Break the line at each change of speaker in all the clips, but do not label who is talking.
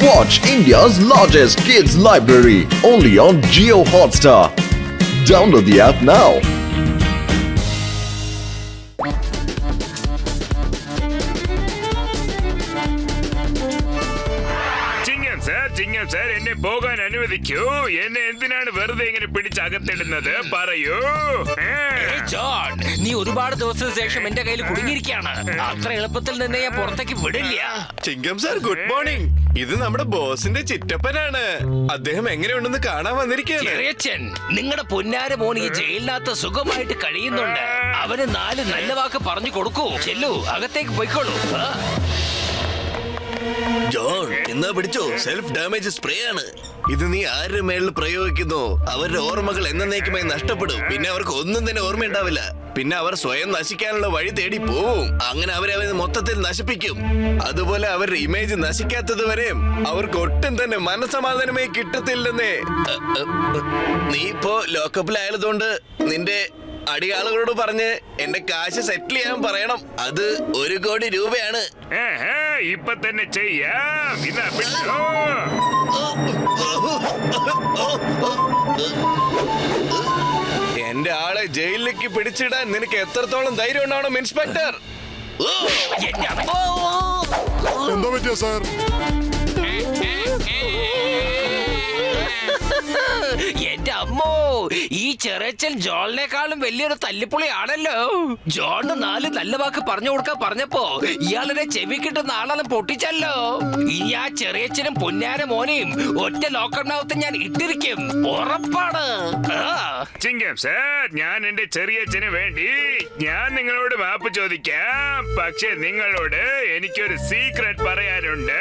Watch India's largest kids library only on Jio Hotstar. Download the app now.
Chingam sir എന്നെ പോകാൻ അനുവദിക്കൂ. എന്നെ എന്തിനാണ് വെറുതെ ഇങ്ങനെ പിടിച്ചകത്തിടുന്നത്? പറയൂ.
ജോൺ, നീ ഒരുപാട് ദിവസത്തിന് ശേഷം എന്റെ കയ്യിൽ കുടുങ്ങിയിരിക്കുകയാണ്. അത്ര എളുപ്പത്തിൽ നിന്നെ ഞാൻ പുറത്തേക്ക് വിടില്ല.
ചിങ്കം സാർ, ഗുഡ് മോർണിംഗ്. ഇത് നമ്മുടെ ബോസിന്റെ ചിറ്റപ്പനാണ്. അദ്ദേഹം എങ്ങനെയുണ്ടെന്ന് കാണാൻ വന്നിരിക്കുകയാണ്.
ചെറിയച്ഛൻ, നിങ്ങളുടെ പൊന്നാര മോൻ ഈ ജയിലിനകത്ത് സുഖമായിട്ട് കഴിയുന്നുണ്ട്. അവന് 4 നല്ല വാക്ക് പറഞ്ഞു കൊടുക്കൂ. ചെല്ലു, അകത്തേക്ക് പോയിക്കോളൂ.
ജോൺ, എന്നാ പിടിച്ചോ. സെൽഫ് ഡാമേജ് സ്പ്രേ ആണ് ഇത്. നീ ആരുടെ മേളിൽ പ്രയോഗിക്കുന്നു, അവരുടെ ഓർമ്മകൾ എന്നേക്കുമായി നഷ്ടപ്പെടും. പിന്നെ അവർക്ക് ഒന്നും തന്നെ ഓർമ്മയുണ്ടാവില്ല. പിന്നെ അവർ സ്വയം നശിക്കാനുള്ള വഴി തേടി പോവും. അങ്ങനെ അവരെ മൊത്തത്തിൽ നശിപ്പിക്കും. അതുപോലെ അവരുടെ ഇമേജ് നശിക്കാത്തത് വരെയും അവർക്ക് ഒട്ടും തന്നെ മനസമാധാനമേ കിട്ടത്തില്ലെന്നേ. നീ ഇപ്പോ ലോക്കപ്പിലായതുകൊണ്ട് നിന്റെ അടിയാളുകളോട് പറഞ്ഞ് എന്റെ കാശ് സെറ്റിൽ ചെയ്യാൻ പറയണം. അത് 1 കോടി രൂപയാണ്.
ഇപ്പൊ തന്നെ ചെയ്യാം.
എന്റെ ആളെ ജയിലിലേക്ക് പിടിച്ചിടാൻ നിനക്ക് എത്രത്തോളം ധൈര്യം ഉണ്ടാവണം ഇൻസ്പെക്ടർ?
എന്താ പറ്റിയ സാർ?
എന്റെ അമ്മോ, ഈ ചെറിയച്ഛൻ ജോണിനേക്കാളും വലിയൊരു തല്ലിപ്പൊളിയാണല്ലോ. ജോണിന് 4 നല്ല വാക്ക് പറഞ്ഞു കൊടുക്കാൻ പറഞ്ഞപ്പോ ഇയാളുടെ ചെവി കിട്ടുന്ന ആളെ പൊട്ടിച്ചല്ലോ. ഇനി ആ ചെറിയച്ഛനും പൊന്നാര മോനെയും ഒറ്റ ലോക്കറിനകത്ത് ഞാൻ ഇട്ടിരിക്കും, ഉറപ്പാണ്.
ചിങ്കം സാർ, ഞാൻ എന്റെ ചെറിയച്ഛന് വേണ്ടി ഞാൻ നിങ്ങളോട് മാപ്പ് ചോദിക്കാം. പക്ഷെ നിങ്ങളോട് എനിക്കൊരു സീക്രട്ട് പറയാനുണ്ട്.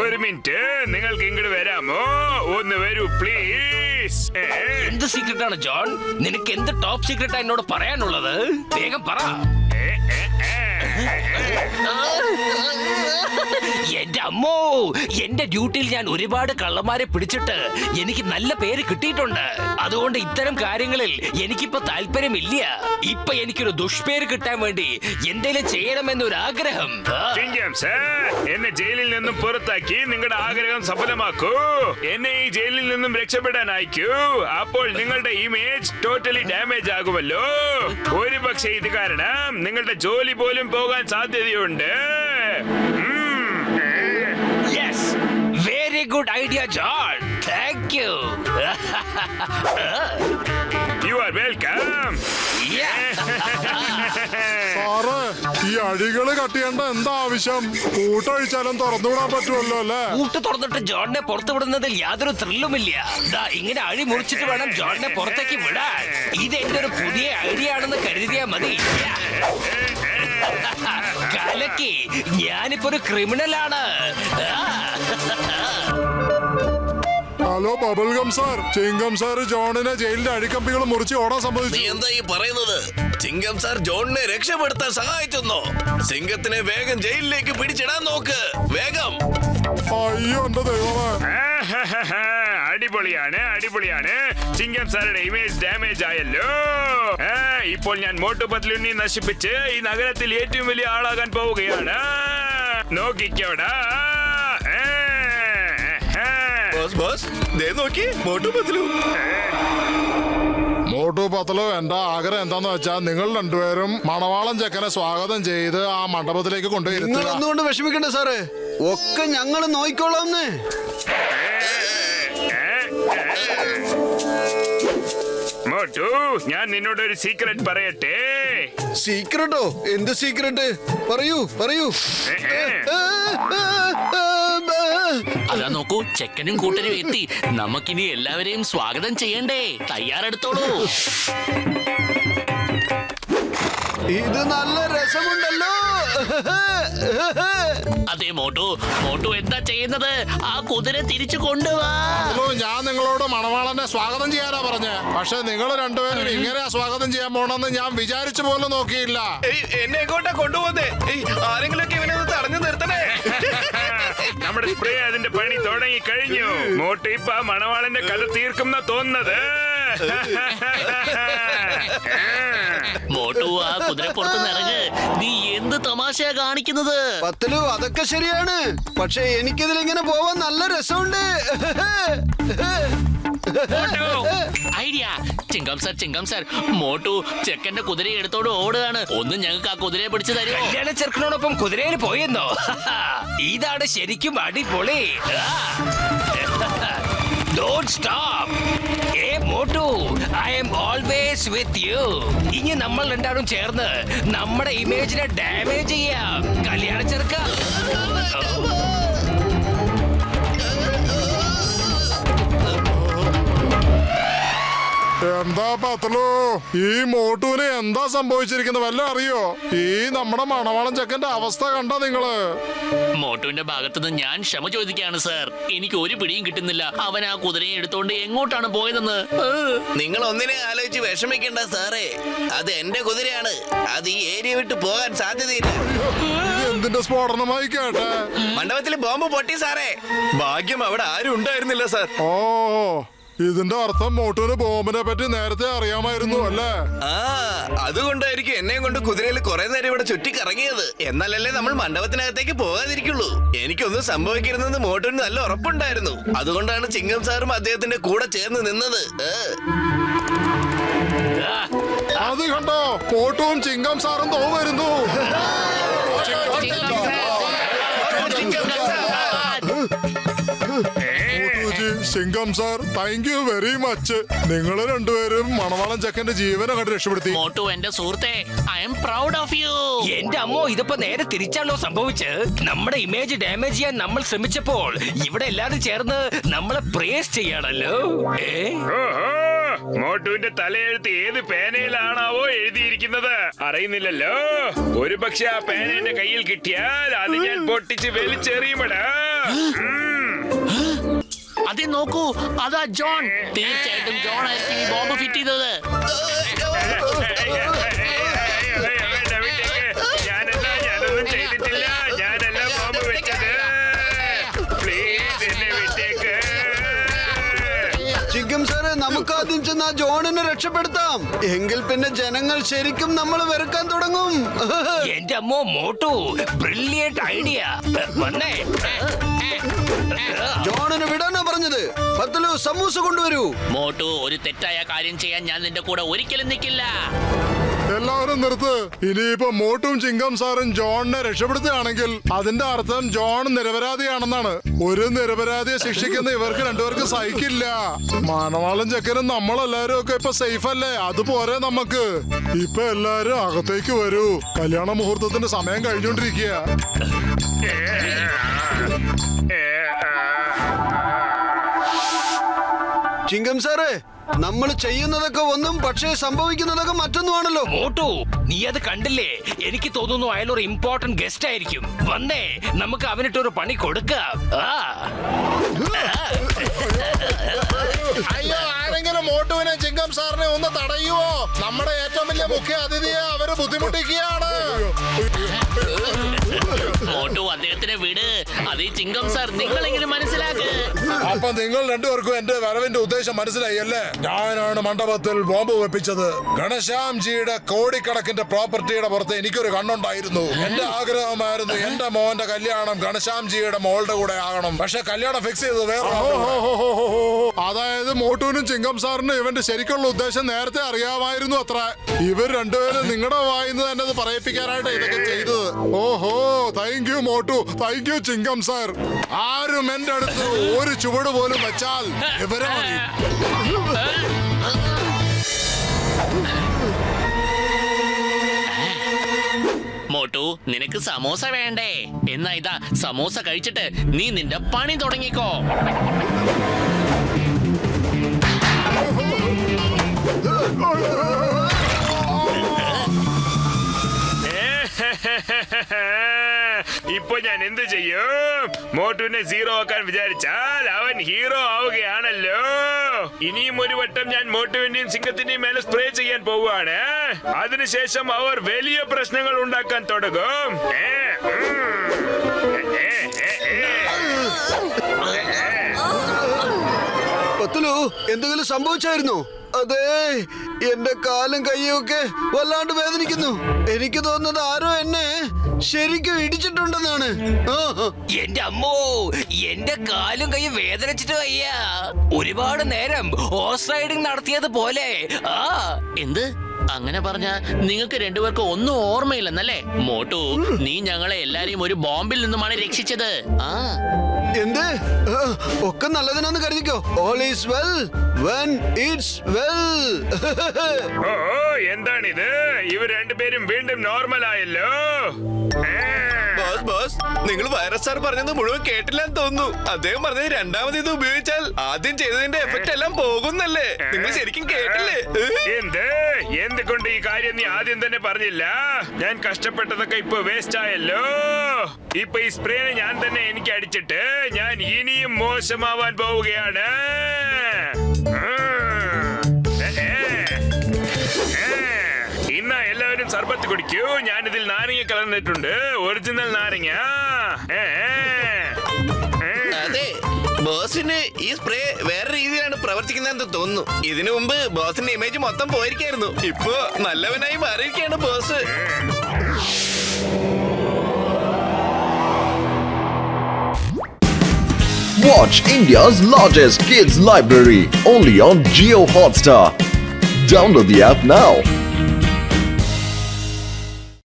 1 മിനിറ്റ്, നിങ്ങൾക്ക് ഇങ്ങോട്ട് വരാമോ? ഒന്ന് വരൂ പ്ലീസ്.
എന്ത് സീക്രട്ട് ആണ് ജോൺ? നിനക്ക് എന്ത് ടോപ്പ് സീക്രട്ടാ എന്നോട് പറയാനുള്ളത്? വേഗം പറ. എന്റെ അമ്മോ, എന്റെ ഡ്യൂട്ടിയിൽ ഞാൻ ഒരുപാട് കള്ളന്മാരെ പിടിച്ചിട്ട് എനിക്ക് നല്ല പേര് കിട്ടിയിട്ടുണ്ട്. അതുകൊണ്ട് ഇത്തരം കാര്യങ്ങളിൽ എനിക്കിപ്പോ താല്പര്യമില്ല. ഇപ്പൊ എനിക്കൊരു ദുഷ്പേര് കിട്ടാൻ വേണ്ടി എന്തെങ്കിലും ചെയ്യണമെന്നൊരു ആഗ്രഹം.
എന്നെ ജയിലിൽ നിന്നും പുറത്താക്കി നിങ്ങളുടെ ആഗ്രഹം സഫലമാക്കൂ. എന്നെ ഈ ജയിലിൽ നിന്നും രക്ഷപ്പെടാൻ അയക്കൂ. അപ്പോൾ നിങ്ങളുടെ ഇമേജ് ടോട്ടലി ഡാമേജ് ആകുമല്ലോ. ഒരു പക്ഷേ ഇത് കാരണം നിങ്ങളുടെ ജോലി പോലും പോകാൻ സാധ്യതയുണ്ട്.
Very good idea John, thank you.
You are welcome.
Sir, ഈ അടികള് കട്ട് ചെയ്യേണ്ട എന്താ ആവശ്യം? കൂട്ടഴിച്ചാലും തുറന്നുവിടാൻ പറ്റുമല്ലോ അല്ലേ?
കൂട്ട് തുറന്നിട്ട് ജോണിനെ പുറത്തു വിടുന്നതിൽ യാതൊരു ത്രില്ലുമില്ല. ഇങ്ങനെ അഴി മുറിച്ചിട്ട് വേണം ജോണിനെ പുറത്തേക്ക് വിടാൻ. ഇത് എന്റെ ഒരു പുതിയ ഐഡിയ ആണെന്ന് കരുതിയാ മതി. കലക്കി, ഞാനിപ്പോ ഒരു ക്രിമിനലാണ്.
ഹലോ ബബിൾഗം സാർ, ചിങ്കം സാർ ജോണിനെ ജയിലിന്റെ അഴിക്കമ്പികൾ മുറിച്ച് ഓടാൻ സമ്മതിച്ചു.
നീ എന്താ ഈ പറയുന്നത്? ചിങ്കം സാർ ജോണിനെ രക്ഷപ്പെടുത്താൻ സഹായിച്ചെന്നോ? സിംഗത്തിനെ വേഗം ജയിലിലേക്ക് പിടിച്ചിടാൻ നോക്ക്, വേഗം.
അയ്യോ എന്റെ ദൈവമേ.
അടിപൊളിയാണ്, അടിപൊളിയാണ്. ചിങ്കം സാറുടെ ഇമേജ് ഡാമേജ് ആയല്ലോ. ഇപ്പോൾ ഞാൻ മോട്ടു പത്ലുവിനെ നശിപ്പിച്ച് ഈ നഗരത്തിൽ ഏറ്റവും വലിയ ആളാകാൻ പോവുകയാണ്. നോക്കിക്കോടാ.
നോക്കി മോട്ടു പത്ലു.
മോട്ടു പത്ലു, എന്റെ ആഗ്രഹം എന്താന്ന് വെച്ചാ നിങ്ങൾ രണ്ടുപേരും മണവാളം ചെക്കനെ സ്വാഗതം ചെയ്ത് ആ മണ്ഡപത്തിലേക്ക് കൊണ്ടുപോയി.
ഒന്നുകൊണ്ട് വിഷമിക്കണ്ട സാറേ, ഒക്കെ ഞങ്ങൾ നോക്കിക്കോളാം.
മോട്ടു, ഞാൻ നിന്നോട് ഒരു സീക്രട്ട് പറയട്ടെ.
സീക്രട്ടോ? എന്ത് സീക്രട്ട്? പറയൂ പറയൂ.
അതാ നോക്കൂ, ചെക്കനും കൂട്ടരും എത്തി. നമുക്കിനി എല്ലാവരെയും സ്വാഗതം ചെയ്യണ്ടേ? തയ്യാറെടുത്തോളൂ.
ഇത് നല്ല രസമുണ്ടല്ലോ.
അതെ മോട്ടു, മോട്ടു എന്താ ചെയ്യുന്നത്? ആ കുതിര തിരിച്ചു കൊണ്ടുവാ.
ഞാൻ നിങ്ങളോട് മണവാളനെ സ്വാഗതം ചെയ്യാനാ പറഞ്ഞേ. പക്ഷെ നിങ്ങൾ രണ്ടുപേരും ഇങ്ങനെ സ്വാഗതം ചെയ്യാൻ പോണെന്ന് ഞാൻ വിചാരിച്ചു പോലും നോക്കിയില്ല.
എന്നെ എങ്ങോട്ടാ കൊണ്ടുപോകുന്നേ? ആരെങ്കിലും ഒക്കെ ഇവനെ തടഞ്ഞു നിർത്തണേ.
നമ്മുടെ സ്പ്രേ അതിന്റെ പണി തുടങ്ങി കഴിഞ്ഞു. മോട്ടു ഇപ്പൊ മണവാളന്റെ കഥ തീർക്കുന്ന തോന്നുന്നത്.
മോട്ടു ആ കുതിരപ്പുറത്ത് ഇറങ്ങ്. നീ എന്ത് തമാശയാ കാണിക്കുന്നത്?
പത്തലു അതൊക്കെ ശരിയാണ്, പക്ഷെ എനിക്കിതിൽ ഇങ്ങനെ പോവാൻ നല്ല രസമുണ്ട്.
ഐഡിയ. ചിങ്കം സാർ മോട്ടു ചെക്കന്റെ കുതിരയെ എടുത്തോണ്ട് ഓടുകയാണ്. ഒന്ന് ഞങ്ങൾക്ക് ആ കുതിരയെ പിടിച്ചു തരുമോ?
കല്യാണ ചെറുക്കനോടൊപ്പം കുതിരയിൽ പോയെന്നോ? ഇതാണ് ശരിക്കും അടിപൊളി. Don't stop. Hey Motu, I am always with you. ഇനി നമ്മൾ രണ്ടാളും ചേർന്ന് നമ്മുടെ ഇമേജിനെ ഡാമേജ് ചെയ്യാം. കല്യാണ ചെറുക്ക.
എന്താ പത്തലു, ഈ മോട്ടുവിന് എന്താ സംഭവിച്ചിരിക്കുന്നത് വല്ല അറിയോ? ഈ നമ്മുടെ മണവാളൻ ചെക്കന്റെ അവസ്ഥ കണ്ട നിങ്ങള്?
മോട്ടുവിന്റെ ഭാഗത്തുനിന്ന് ഞാൻ ക്ഷമ ചോദിക്കുകയാണ് സാർ. എനിക്ക് ഒരു പിടിയും കിട്ടുന്നില്ല. അവൻ ആ കുതിരയെ എടുത്തോണ്ട് എങ്ങോട്ടാണ് പോയതെന്ന്.
നിങ്ങൾ ഒന്നിനെ ആലോചിച്ച് വിഷമിക്കണ്ട സാറേ, അത് എന്റെ കുതിരയാണ്. അത് ഈ ഏരിയ വിട്ട് പോകാൻ സാധ്യതയില്ല.
ഇത് എന്തിന്റെ സ്ഫോടനമായി കേട്ടെ?
മണ്ഡപത്തിൽ ബോംബ് പൊട്ടി സാറേ. ഭാഗ്യം അവിടെ ആരും ഉണ്ടായിരുന്നില്ല സാർ.
ഓ, ഇതിന്റെ അർത്ഥം മോട്ടുവിന് ബോംബിനെ പറ്റി നേരത്തെ അറിയാമായിരുന്നു അല്ലേ?
ആ, അതുകൊണ്ടായിരിക്കും എന്നെയും കൊണ്ട് കുതിരയിൽ കുറെ നേരം ഇവിടെ ചുറ്റിക്കറങ്ങിയത്. എന്നാലല്ലേ നമ്മൾ മണ്ഡപത്തിനകത്തേക്ക് പോകാതിരിക്കുള്ളൂ. എനിക്കൊന്നും സംഭവിക്കരുതെന്ന് മോട്ടുവിന് നല്ല ഉറപ്പുണ്ടായിരുന്നു. അതുകൊണ്ടാണ് ചിങ്കം സാറും അദ്ദേഹത്തിന്റെ കൂടെ ചേർന്ന് നിന്നത്.
അത് കണ്ടോ, മോട്ടുവും ചിങ്കം സാറും തോന്നുന്നു. Singham sir, thank you very much. നിങ്ങൾ രണ്ടുപേരും മണവാളൻ ചെക്കന്റെ ജീവനെ കണ്ട് രക്ഷപ്പെടുത്തി.
മോട്ടു എന്റെ സുഹൃത്തെ, I am proud of you.
എന്റെ അമ്മോ, ഇതിപ്പോ നേരെ തിരിച്ചാണല്ലോ സംഭവിച്ചത്. നമ്മുടെ ഇമേജ് ഡാമേജ് ചെയ്യാൻ നമ്മൾ ശ്രമിച്ചപ്പോൾ ഇവിടെ എല്ലാരും ചേർന്ന് നമ്മളെ പ്രേസ് ചെയ്യാണല്ലോ.
മോട്ടുവിന്റെ തലയെഴുത്ത് ഏത് പേനയിലാണാവോ എഴുതിയിരിക്കുന്നത് അറിയുന്നില്ലല്ലോ. ഒരു പക്ഷെ ആ പേന എന്റെ കയ്യിൽ കിട്ടിയാൽ അത് ഞാൻ പൊട്ടിച്ച് വലിച്ചെറിയുമടാ.
അതെ നോക്കൂ, അതാ ജോൺ. തീർച്ചയായിട്ടും ജോൺ ആയിരിക്കും ഈ ബോംബ് ഫിറ്റ് ചെയ്തത്.
ഞാനൊന്നും ചെയ്തിട്ടില്ല. ഞാനല്ല ബോംബ് വെച്ചത്. പ്ലീസ് എന്നെ വിട്ടേക്ക്.
ചിങ്കം സാറ്, നമുക്ക് ആദ്യം ചെന്ന് ആ ജോണിനെ രക്ഷപ്പെടുത്താം. എങ്കിൽ പിന്നെ ജനങ്ങൾ ശരിക്കും നമ്മൾ വെറുക്കാൻ തുടങ്ങും.
എന്റെ അമ്മോ മോട്ടു, ബ്രില്ലിയന്റ് ഐഡിയ. വന്നേ.
ജോണിന് വിടാനാ പറഞ്ഞത്. പത്തലു, സമൂസ കൊണ്ടുവരൂ.
മോട്ടു, ഒരു തെറ്റായ കാര്യം ചെയ്യാൻ ഞാൻ നിന്റെ കൂടെ ഒരിക്കലും നിൽക്കില്ല.
എല്ലാവരും നിർത്ത്. ഇനിയിപ്പോ മോട്ടും ചിങ്കം സാറും ജോണിനെ രക്ഷപ്പെടുത്തുകയാണെങ്കിൽ അതിന്റെ അർത്ഥം ജോൺ നിരപരാധിയാണെന്നാണ്. ഒരു നിരപരാധിയെ ശിക്ഷിക്കുന്ന ഇവർക്ക് രണ്ടുപേർക്ക് സഹിക്കില്ല. മണവാളൻ ചെക്കനും നമ്മളെല്ലാരും ഒക്കെ ഇപ്പൊ സേഫ് അല്ലേ? അതുപോലെ നമുക്ക് ഇപ്പൊ എല്ലാരും അകത്തേക്ക് വരൂ. കല്യാണ മുഹൂർത്തത്തിന്റെ സമയം കഴിഞ്ഞോണ്ടിരിക്കുക.
ചിങ്കം സാറ്, നമ്മൾ ചെയ്യുന്നതൊക്കെ ഒന്നും പക്ഷേ സംഭവിക്കുന്നതൊക്കെ മറ്റൊന്നുമാണല്ലോ.
മോട്ടു, നീ അത് കണ്ടില്ലേ? എനിക്ക് തോന്നുന്നു അയാൾ ഒരു ഇമ്പോർട്ടന്റ് ഗസ്റ്റ് ആയിരിക്കും. വന്നേ, നമുക്ക് അവനിട്ടൊരു പണി കൊടുക്കാം.
അയ്യോ, ആരെങ്കിലും മോട്ടുവിനെ ചിങ്കം സാറിനെ ഒന്ന് തടയുവോ? നമ്മുടെ ഏറ്റവും വലിയ മുഖ്യ അതിഥിയെ അവര് ബുദ്ധിമുട്ടിക്കുകയാണ്.
മോട്ടു, അദ്ദേഹത്തിനെ വിട്. അത് ഈ ചിങ്കം സാർ, നിങ്ങളെങ്കിലും മനസ്സിലാക്ക്.
അപ്പൊ നിങ്ങൾ രണ്ടുപേർക്കും എന്റെ വരവിന്റെ ഉദ്ദേശം മനസ്സിലായി അല്ലേ? ഞാനാണ് മണ്ഡപത്തിൽ ബോംബ് വെപ്പിച്ചത്. ഗണശ്യാംജിയുടെ കോടിക്കണക്കിന്റെ പ്രോപ്പർട്ടിയുടെ പുറത്ത് എനിക്കൊരു കണ്ണുണ്ടായിരുന്നു. എന്റെ ആഗ്രഹമായിരുന്നു എന്റെ മോന്റെ കല്യാണം ഗണശ്യാംജിയുടെ മോളുടെ കൂടെ ആകണം. പക്ഷെ കല്യാണം ഫിക്സ് ചെയ്തത് വേറെ. അതായത് മോട്ടുവിനും ചിങ്കം സാറിനും ഇവന്റെ ശരിക്കുള്ള ഉദ്ദേശം നേരത്തെ അറിയാമായിരുന്നു അത്ര. ഇവർ രണ്ടുപേരും നിങ്ങളുടെ വായിന്ന് തന്നെ അത് പറയിപ്പിക്കാനായിട്ട് ഇതൊക്കെ ചെയ്തത്. ഓഹോ, thank you Motu, thank you ചിങ്കം sir. ആരും എന്റെ അടുത്ത് ഒരു ചുവട് പോലും വെച്ചാൽ വിവരം അറിയും.
മോട്ടു, നിനക്ക് സമോസ വേണ്ടേ? എന്നാ ഇതാ സമോസ കഴിച്ചിട്ട് നീ നിന്റെ പണി തുടങ്ങിക്കോ.
ഇപ്പൊ ഞാൻ എന്ത് ചെയ്യും? മോട്ടുവിനെ സീറോ ആക്കാൻ വിചാരിച്ചാൽ അവൻ ഹീറോ ആവുകയാണല്ലോ. ഇനിയും ഒരു വട്ടം ഞാൻ മോട്ടുവിന്റെയും സിംഗത്തിന്റെയും മേലെ സ്പ്രേ ചെയ്യാൻ പോവുകയാണ്. അതിനുശേഷം അവർ വലിയ പ്രശ്നങ്ങൾ ഉണ്ടാക്കാൻ തുടങ്ങും.
പത്തലു, എന്തെങ്കിലും സംഭവിച്ചായിരുന്നോ? അതെ, എന്റെ കാലും കൈയും ഒക്കെ വല്ലാണ്ട് വേദനിക്കുന്നു. എനിക്ക് തോന്നുന്നത് ആരോ എന്നെ ശരിക്കും ഇടിച്ചിട്ടുണ്ടെന്നാണ്.
എന്റെ അമ്മോ, എന്റെ കാലും കൈയും വേദനിച്ചിട്ട് വയ്യ. ഒരുപാട് നേരം ഹോഴ്സ് റൈഡിങ് നടത്തിയത് പോലെ.
എന്ത്? അങ്ങനെ പറഞ്ഞ നിങ്ങൾക്ക് രണ്ടുപേർക്ക് ഒന്നും ഓർമ്മയില്ലെന്നല്ലേ? മോട്ടു, നീ ഞങ്ങളെ എല്ലാരെയും ഒരു ബോംബിൽ നിന്നുമാണ് രക്ഷിച്ചത്.
എന്ത്? ഒക്കെ നല്ലതിനാന്ന് കരുതിക്കോ. All is well when it's well.
ഓ, എന്താണിത്? ഇവർ രണ്ടുപേരും വീണ്ടും നോർമൽ ആയല്ലോ.
ബോസ് ബോസ്, നിങ്ങൾ വൈറസ് സാർ പറഞ്ഞത് മുഴുവൻ കേട്ടില്ലാന്ന് തോന്നുന്നു. അദ്ദേഹം പറഞ്ഞത് രണ്ടാമത് ഇത് ഉപയോഗിച്ചാൽ ആദ്യം ചെയ്തതിന്റെ എഫക്ട് എല്ലാം പോകുന്നല്ലേ? നിങ്ങൾ ശരിക്കും കേട്ടില്ലേ?
എന്തുകൊണ്ട് ഈ കാര്യം നീ ആദ്യം തന്നെ പറഞ്ഞില്ല? ഞാൻ കഷ്ടപ്പെട്ടതൊക്കെ ഇപ്പൊ വേസ്റ്റ് ആയല്ലോ. ഇപ്പൊ ഈ സ്പ്രേനെ ഞാൻ തന്നെ എനിക്ക് അടിച്ചിട്ട് ഞാൻ ഇനിയും മോശമാവാൻ പോവുകയാണ്. ഇന്ന എല്ലാവരും സർബത്ത് കുടിക്കൂ. ഞാനിതിൽ നാരങ്ങ കലർന്നിട്ടുണ്ട്, ഒറിജിനൽ നാരങ്ങ.
അതെ, ബോസിന് ഈ സ്പ്രേ വേറെ രീതിയിലാണ് പ്രവർത്തിക്കുന്നതെന്ന് തോന്നുന്നു. ഇതിനു മുമ്പ് ബോസിന്റെ ഇമേജ് മൊത്തം പോയിരിക്കായിരുന്നു. ഇപ്പൊ നല്ലവനായി മാറിയിരിക്കുകയാണ് boss.
Watch India's largest kids library only on Geo Hotstar. Download the app now.